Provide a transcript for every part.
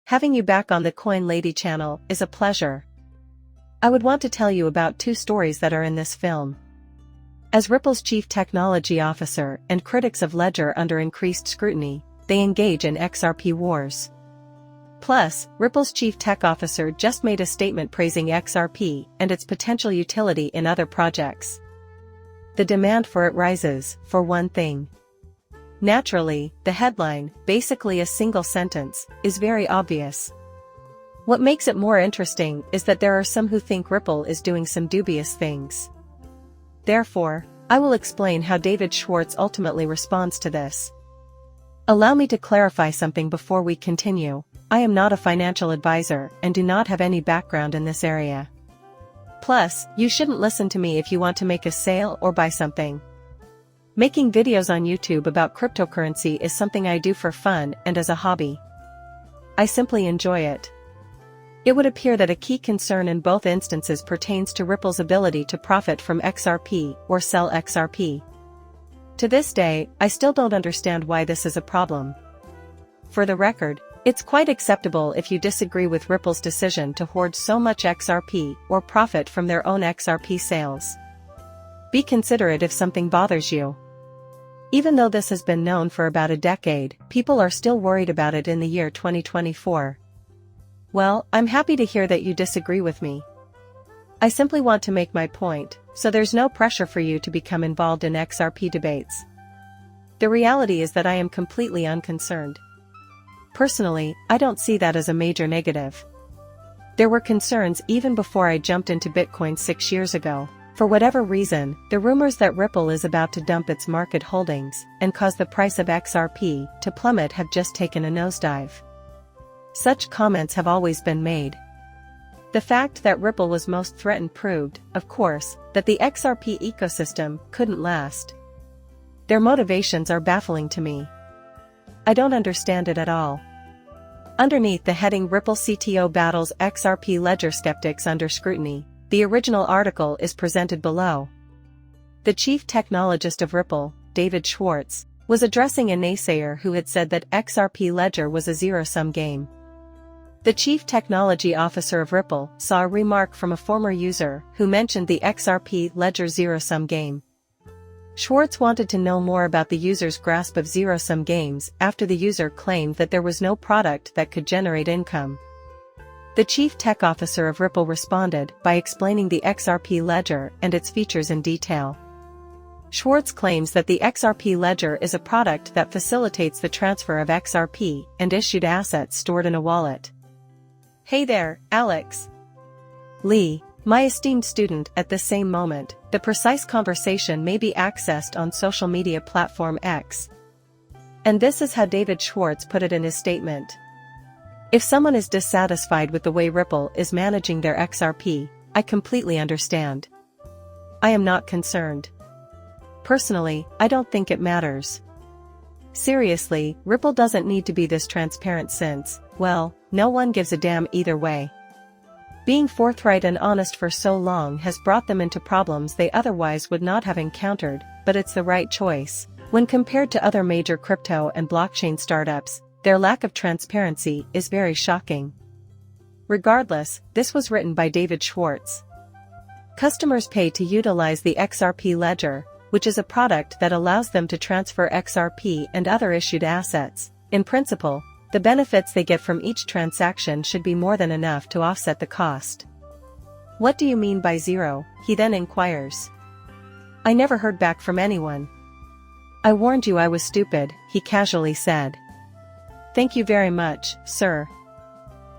Having you back on the Coin Lady channel is a pleasure. I would want to tell you about two stories that are in this film. As Ripple's chief technology officer and critics of Ledger under increased scrutiny, they engage in XRP wars. Plus, Ripple's chief tech officer just made a statement praising XRP and its potential utility in other projects. The demand for it rises, for one thing. Naturally, the headline, basically a single sentence, is very obvious. What makes it more interesting is that there are some who think Ripple is doing some dubious things. Therefore, I will explain how David Schwartz ultimately responds to this. Allow me to clarify something before we continue. I am not a financial advisor and do not have any background in this area. Plus, you shouldn't listen to me if you want to make a sale or buy something. Making videos on YouTube about cryptocurrency is something I do for fun and as a hobby. I simply enjoy it. It would appear that a key concern in both instances pertains to Ripple's ability to profit from XRP or sell XRP. To this day, I still don't understand why this is a problem. For the record, it's quite acceptable if you disagree with Ripple's decision to hoard so much XRP or profit from their own XRP sales. Be considerate if something bothers you. Even though this has been known for about a decade, people are still worried about it in the year 2024. Well, I'm happy to hear that you disagree with me. I simply want to make my point, so there's no pressure for you to become involved in XRP debates. The reality is that I am completely unconcerned. Personally, I don't see that as a major negative. There were concerns even before I jumped into Bitcoin 6 years ago. For whatever reason, the rumors that Ripple is about to dump its market holdings and cause the price of XRP to plummet have just taken a nosedive. Such comments have always been made. The fact that Ripple was most threatened proved, of course, that the XRP ecosystem couldn't last. Their motivations are baffling to me. I don't understand it at all. Underneath the heading Ripple CTO battles XRP Ledger skeptics under scrutiny, the original article is presented below. The chief technologist of Ripple, David Schwartz, was addressing a naysayer who had said that XRP Ledger was a zero-sum game. The chief technology officer of Ripple saw a remark from a former user who mentioned the XRP Ledger zero-sum game. Schwartz wanted to know more about the user's grasp of zero-sum games after the user claimed that there was no product that could generate income. The chief tech officer of Ripple responded by explaining the XRP Ledger and its features in detail. Schwartz claims that the XRP Ledger is a product that facilitates the transfer of XRP and issued assets stored in a wallet. Hey there, Alex. Lee, my esteemed student. At the same moment, the precise conversation may be accessed on social media platform X. And this is how David Schwartz put it in his statement. If someone is dissatisfied with the way Ripple is managing their XRP, I completely understand. I am not concerned. Personally, I don't think it matters. Seriously, Ripple doesn't need to be this transparent since, well, no one gives a damn either way. Being forthright and honest for so long has brought them into problems they otherwise would not have encountered, but it's the right choice. When compared to other major crypto and blockchain startups, their lack of transparency is very shocking. Regardless, this was written by David Schwartz. Customers pay to utilize the XRP Ledger, which is a product that allows them to transfer XRP and other issued assets. In principle, the benefits they get from each transaction should be more than enough to offset the cost. What do you mean by zero? He then inquires. I never heard back from anyone. I warned you I was stupid, he casually said. Thank you very much, sir.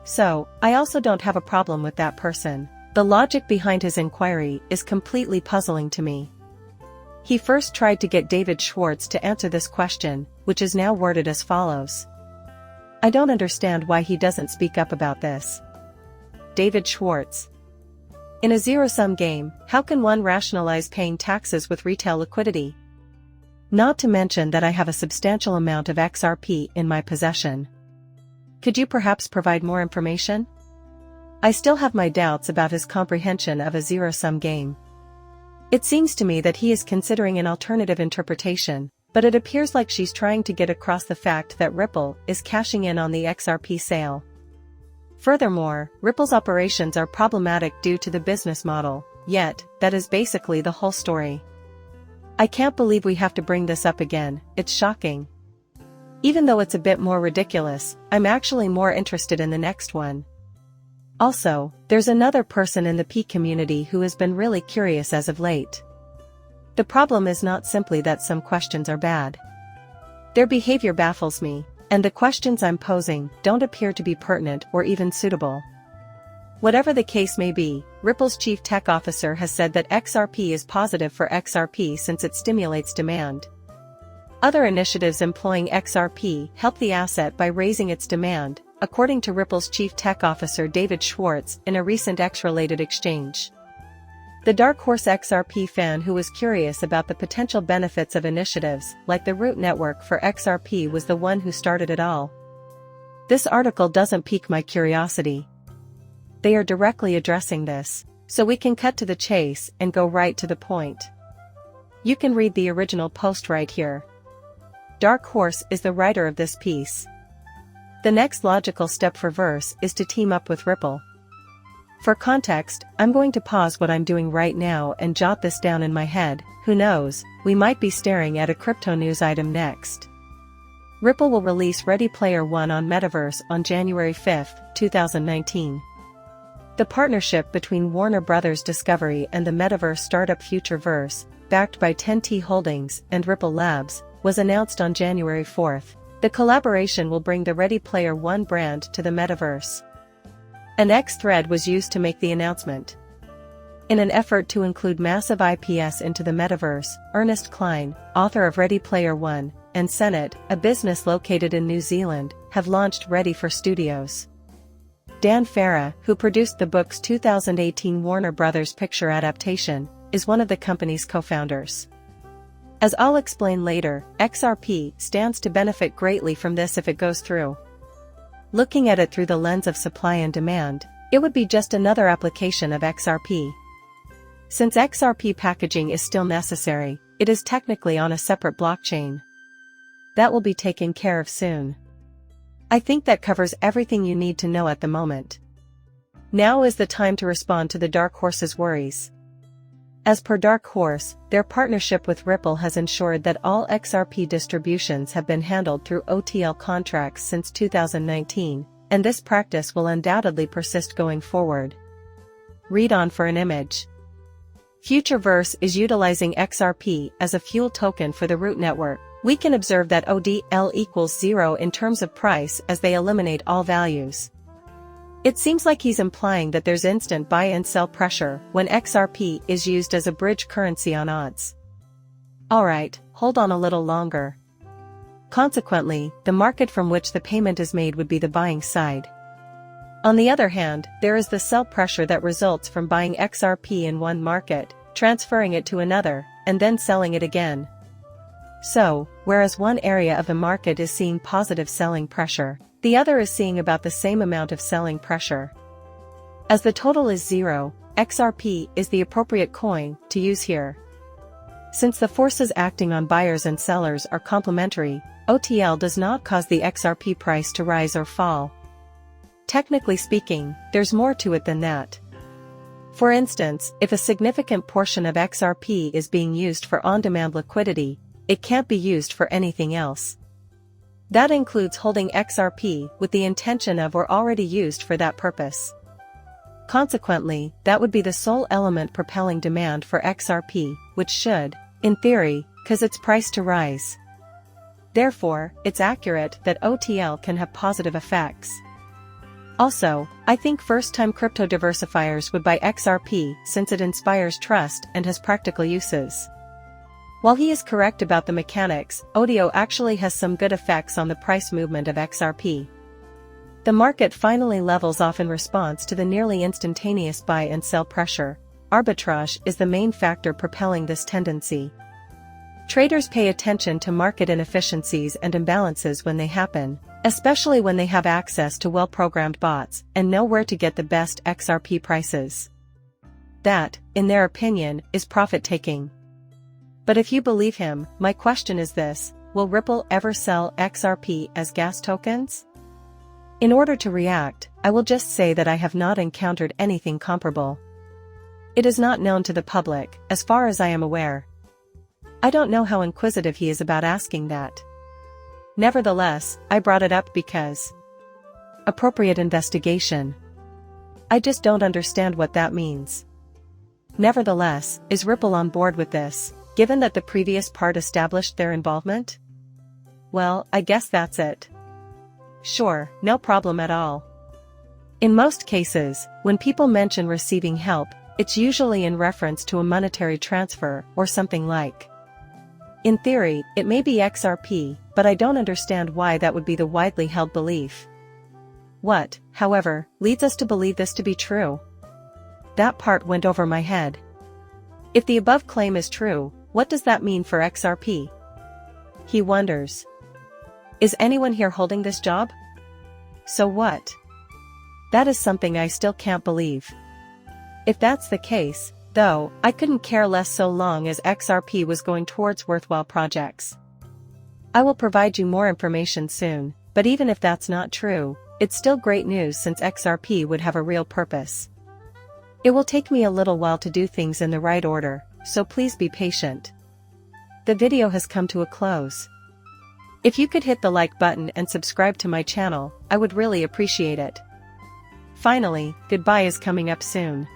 So, I also don't have a problem with that person. The logic behind his inquiry is completely puzzling to me. He first tried to get David Schwartz to answer this question, which is now worded as follows. I don't understand why he doesn't speak up about this. David Schwartz. In a zero-sum game, how can one rationalize paying taxes with retail liquidity? Not to mention that I have a substantial amount of XRP in my possession. Could you perhaps provide more information? I still have my doubts about his comprehension of a zero-sum game. It seems to me that he is considering an alternative interpretation, but it appears like she's trying to get across the fact that Ripple is cashing in on the XRP sale. Furthermore, Ripple's operations are problematic due to the business model, yet, that is basically the whole story. I can't believe we have to bring this up again, it's shocking. Even though it's a bit more ridiculous, I'm actually more interested in the next one. Also, there's another person in the P community who has been really curious as of late. The problem is not simply that some questions are bad. Their behavior baffles me, and the questions I'm posing don't appear to be pertinent or even suitable. Whatever the case may be, Ripple's chief tech officer has said that XRP is positive for XRP since it stimulates demand. Other initiatives employing XRP help the asset by raising its demand, according to Ripple's chief tech officer David Schwartz in a recent X-related exchange. The Dark Horse XRP fan who was curious about the potential benefits of initiatives like the root network for XRP was the one who started it all. This article doesn't pique my curiosity. They are directly addressing this, so we can cut to the chase and go right to the point. You can read the original post right here. Dark Horse is the writer of this piece. The next logical step for Verse is to team up with Ripple. For context, I'm going to pause what I'm doing right now and jot this down in my head. Who knows, we might be staring at a crypto news item next. Ripple will release Ready Player One on Metaverse on January 5, 2019. The partnership between Warner Bros. Discovery and the metaverse startup Futureverse, backed by 10T Holdings and Ripple Labs, was announced on January 4. The collaboration will bring the Ready Player One brand to the metaverse. An X thread was used to make the announcement. In an effort to include massive IPs into the metaverse, Ernest Cline, author of Ready Player One, and Senate, a business located in New Zealand, have launched Ready for Studios. Dan Farah, who produced the book's 2018 Warner Bros. Picture adaptation, is one of the company's co-founders. As I'll explain later, XRP stands to benefit greatly from this if it goes through. Looking at it through the lens of supply and demand, it would be just another application of XRP. Since XRP packaging is still necessary, it is technically on a separate blockchain. That will be taken care of soon. I think that covers everything you need to know at the moment. Now is the time to respond to the Dark Horse's worries. As per Dark Horse, their partnership with Ripple has ensured that all XRP distributions have been handled through OTL contracts since 2019, and this practice will undoubtedly persist going forward. Read on for an image. Futureverse is utilizing XRP as a fuel token for the root network. We can observe that ODL equals 0 in terms of price as they eliminate all values. It seems like he's implying that there's instant buy and sell pressure when XRP is used as a bridge currency on odds. Alright, hold on a little longer. Consequently, the market from which the payment is made would be the buying side. On the other hand, there is the sell pressure that results from buying XRP in one market, transferring it to another, and then selling it again. So, whereas one area of the market is seeing positive selling pressure, the other is seeing about the same amount of selling pressure. As the total is 0, XRP is the appropriate coin to use here. Since the forces acting on buyers and sellers are complementary, OTL does not cause the XRP price to rise or fall. Technically speaking, there's more to it than that. For instance, if a significant portion of XRP is being used for on-demand liquidity, it can't be used for anything else. That includes holding XRP with the intention of or already used for that purpose. Consequently, that would be the sole element propelling demand for XRP, which should, in theory, cause its price to rise. Therefore, it's accurate that OTL can have positive effects. Also, I think first-time crypto diversifiers would buy XRP since it inspires trust and has practical uses. While he is correct about the mechanics, ODO actually has some good effects on the price movement of XRP. The market finally levels off in response to the nearly instantaneous buy and sell pressure. Arbitrage is the main factor propelling this tendency. Traders pay attention to market inefficiencies and imbalances when they happen, especially when they have access to well-programmed bots and know where to get the best XRP prices. That, in their opinion, is profit-taking. But if you believe him, my question is this: will Ripple ever sell XRP as gas tokens? In order to react, I will just say that I have not encountered anything comparable. It is not known to the public, as far as I am aware. I don't know how inquisitive he is about asking that. Nevertheless, I brought it up because appropriate investigation. I just don't understand what that means. Nevertheless, is Ripple on board with this, given that the previous part established their involvement? Well, I guess that's it. Sure, no problem at all. In most cases, when people mention receiving help, it's usually in reference to a monetary transfer or something like. In theory, it may be XRP, but I don't understand why that would be the widely held belief. What, however, leads us to believe this to be true? That part went over my head. If the above claim is true, what does that mean for XRP? He wonders. Is anyone here holding this job? So what? That is something I still can't believe. If that's the case, though, I couldn't care less so long as XRP was going towards worthwhile projects. I will provide you more information soon, but even if that's not true, it's still great news since XRP would have a real purpose. It will take me a little while to do things in the right order, so please be patient. The video has come to a close. If you could hit the like button and subscribe to my channel, I would really appreciate it. Finally, goodbye is coming up soon.